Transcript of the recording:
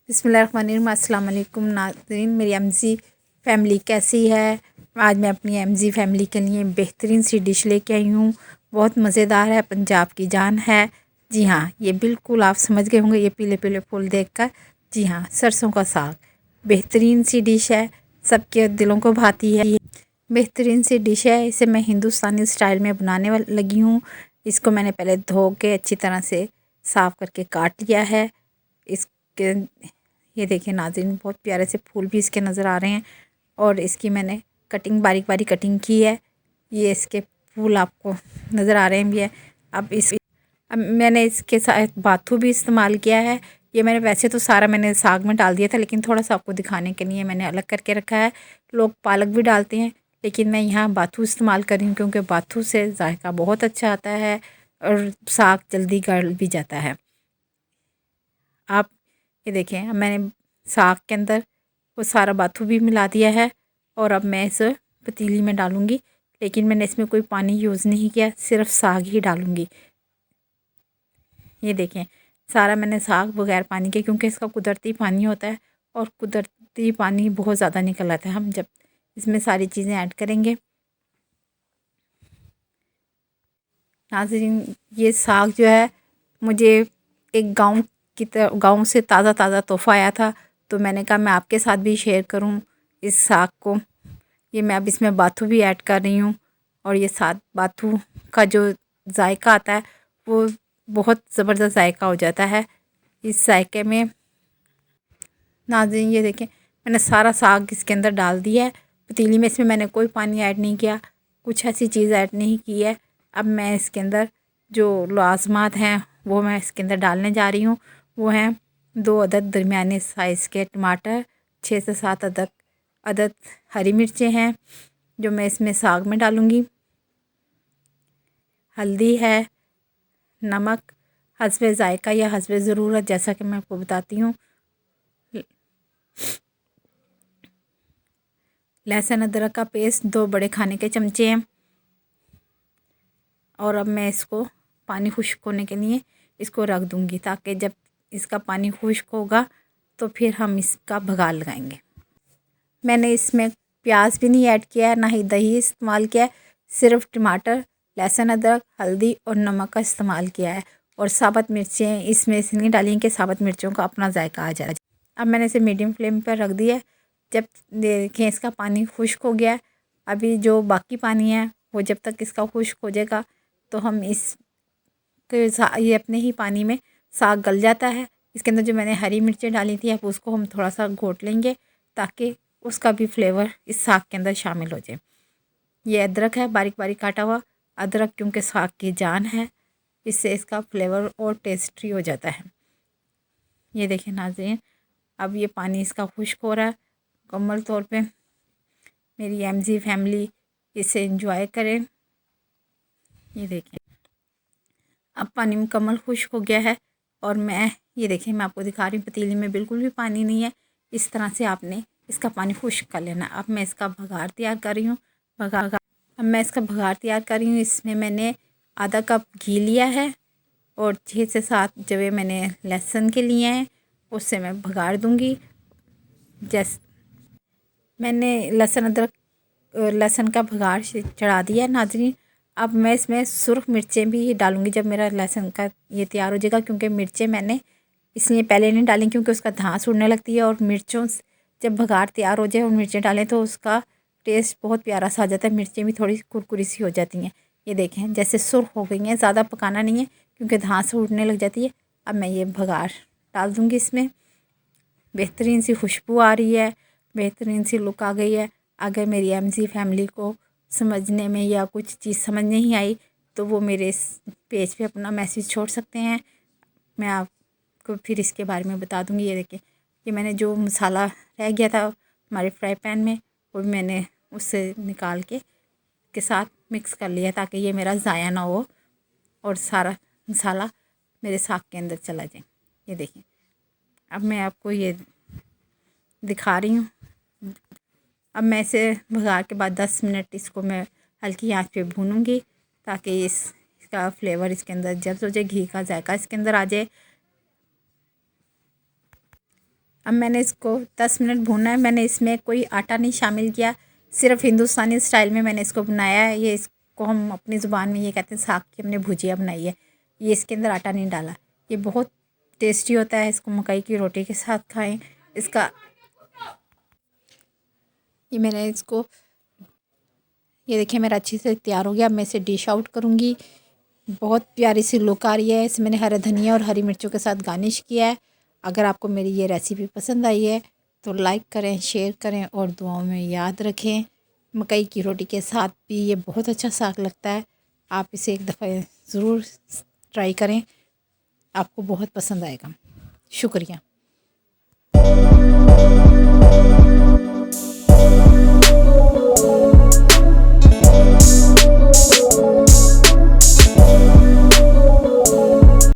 बिस्मिल्लाहिर्रहमानिर्रहीम। अस्सलाम वालेकुम नाज़रीन, मेरी एमज़ी फैमिली कैसी है। आज मैं अपनी एमज़ी फैमिली के लिए बेहतरीन सी डिश लेके आई हूँ। बहुत मज़ेदार है, पंजाब की जान है। जी हाँ, ये बिल्कुल आप समझ गए होंगे ये पीले पीले फूल देखकर। जी हाँ, सरसों का साग बेहतरीन सी डिश है, सबके दिलों को भाती है। बेहतरीन सी डिश है, इसे मैं हिंदुस्तानी स्टाइल में बनाने लगी हूँ। इसको मैंने पहले धो के अच्छी तरह से साफ़ करके काट लिया है। इसके ये देखिए नाज़रीन, बहुत प्यारे से फूल भी इसके नज़र आ रहे हैं और इसकी मैंने कटिंग बारीक बारीक कटिंग की है। ये इसके फूल आपको नज़र आ रहे हैं भी है। अब मैंने इसके साथ बाथू भी इस्तेमाल किया है। ये मैंने वैसे तो सारा मैंने साग में डाल दिया था, लेकिन थोड़ा सा आपको दिखाने के लिए मैंने अलग करके रखा है। लोग पालक भी डालते हैं, लेकिन मैं यहाँ बाथू इस्तेमाल कर रही हूँ क्योंकि बाथू से जायका बहुत अच्छा आता है और साग जल्दी गल भी जाता है। आप ये देखें, अब मैंने साग के अंदर वो सारा बाथू भी मिला दिया है और अब मैं इस पतीली में डालूँगी, लेकिन मैंने इसमें कोई पानी यूज़ नहीं किया, सिर्फ साग ही डालूँगी। ये देखें, सारा मैंने साग बगैर पानी के, क्योंकि इसका कुदरती पानी होता है और कुदरती पानी बहुत ज़्यादा निकल आता है। हम जब इसमें सारी चीज़ें ऐड करेंगे नाज़रीन, ये साग जो है मुझे एक गांव से ताज़ा ताज़ा तोहफ़ा आया था, तो मैंने कहा मैं आपके साथ भी शेयर करूं इस साग को। ये मैं अब इसमें बाथू भी ऐड कर रही हूं और ये साग बाथू का जो जायका आता है वो बहुत ज़बरदस्त जायका हो जाता है इस जायके में। नाज़रीन ये देखें, मैंने सारा साग इसके अंदर डाल दिया है पतीली में। इसमें मैंने कोई पानी ऐड नहीं किया, कुछ ऐसी चीज़ ऐड नहीं की है। अब मैं इसके अंदर जो लाजमात हैं वो मैं इसके अंदर डालने जा रही हूँ। वो हैं 2 अदद दरमियाने साइज़ के टमाटर, 6 से 7 अदद हरी मिर्चें हैं जो मैं इसमें साग में डालूँगी। हल्दी है, नमक हस्बे ज़ायका या हस्बे ज़रूरत, जैसा कि मैं आपको बताती हूँ। लहसुन अदरक का पेस्ट 2 बड़े खाने के चमचे हैं। और अब मैं इसको पानी खुश्क होने के लिए इसको रख दूँगी, ताकि जब इसका पानी खुश्क होगा तो फिर हम इसका भगार लगाएंगे। मैंने इसमें प्याज भी नहीं ऐड किया है, ना ही दही इस्तेमाल किया है, सिर्फ टमाटर, लहसुन अदरक, हल्दी और नमक का इस्तेमाल किया है। और साबुत मिर्चें इसमें इसलिए डाली कि साबुत मिर्चों का अपना जायका आ जाए। अब मैंने इसे मीडियम फ्लेम पर रख दिया है। जब देखें इसका पानी खुश्क हो गया है, अभी जो बाकी पानी है वो जब तक इसका खुश्क हो जाएगा तो हम ये अपने ही पानी में साग गल जाता है। इसके अंदर जो मैंने हरी मिर्चें डाली थी अब उसको हम थोड़ा सा घोट लेंगे, ताकि उसका भी फ्लेवर इस साग के अंदर शामिल हो जाए। ये अदरक है, बारीक बारीक काटा हुआ अदरक, क्योंकि साग की जान है, इससे इसका फ्लेवर और टेस्टी हो जाता है। ये देखें नाज़रीन, अब ये पानी इसका खुश्क हो रहा है मुकम्मल तौर पे। मेरी एमज़ी फैमिली इसे एंजॉय करें। ये देखें, अब पानी मुकम्मल खुश्क हो गया है और ये देखें, मैं आपको दिखा रही हूँ पतीली में बिल्कुल भी पानी नहीं है। इस तरह से आपने इसका पानी खुश्क कर लेना। अब मैं इसका भगार तैयार कर रही हूँ। अब मैं इसका भगार तैयार कर रही हूँ। इसमें मैंने आधा कप घी लिया है और 6 से 7 जवे मैंने लहसुन के लिए हैं, उससे मैं भगार दूँगी। जैसे मैंने लहसुन का भगार चढ़ा दिया है नाज़रीन। अब मैं इसमें सुरख मिर्चें भी डालूँगी जब मेरा लहसुन का ये तैयार हो जाएगा, क्योंकि मिर्चें मैंने इसलिए पहले नहीं डाली क्योंकि उसका धांस उड़ने लगती है। और मिर्चों जब भगार तैयार हो जाए और मिर्चें डालें तो उसका टेस्ट बहुत प्यारा सा आ जाता है। मिर्चें भी थोड़ी कुरकुरी सी हो जाती हैं। ये देखें जैसे सुर्ख हो गई हैं, ज़्यादा पकाना नहीं है क्योंकि धांस उड़ने लग जाती है। अब मैं ये भगार डाल दूँगी इसमें। बेहतरीन सी खुशबू आ रही है, बेहतरीन सी लुक आ गई है। अगर मेरी एमज़ी फैमिली को समझने में या कुछ चीज़ समझ नहीं आई तो वो मेरे इस पेज पे अपना मैसेज छोड़ सकते हैं, मैं आपको फिर इसके बारे में बता दूँगी। ये देखिए, ये मैंने जो मसाला रह गया था हमारे फ्राई पैन में वो मैंने उससे निकाल के साथ मिक्स कर लिया, ताकि ये मेरा ज़ाया ना हो और सारा मसाला मेरे साग के अंदर चला जाए। ये देखिए, अब मैं आपको ये दिखा रही हूँ। अब मैं इसे भगार के बाद 10 मिनट इसको मैं हल्की आंच पे भूनूंगी, ताकि इसका फ्लेवर इसके अंदर जब हो जाए, घी का जायका इसके अंदर आ जाए। अब मैंने इसको 10 मिनट भूना है। मैंने इसमें कोई आटा नहीं शामिल किया, सिर्फ हिंदुस्तानी स्टाइल में मैंने इसको बनाया है। ये इसको हम अपनी ज़ुबान में ये कहते हैं साग की हमने भुजिया बनाई है। ये इसके अंदर आटा नहीं डाला। ये बहुत टेस्टी होता है। इसको मकई की रोटी के साथ खाएं। इसका ये मैंने इसको ये देखिए मेरा अच्छे से तैयार हो गया। मैं इसे डिश आउट करूँगी। बहुत प्यारी सी लुक आ रही है। इसमें मैंने हरे धनिया और हरी मिर्चों के साथ गार्निश किया है। अगर आपको मेरी ये रेसिपी पसंद आई है तो लाइक करें, शेयर करें और दुआओं में याद रखें। मकई की रोटी के साथ भी ये बहुत अच्छा साग लगता है। आप इसे एक दफ़ा ज़रूर ट्राई करें, आपको बहुत पसंद आएगा। शुक्रिया।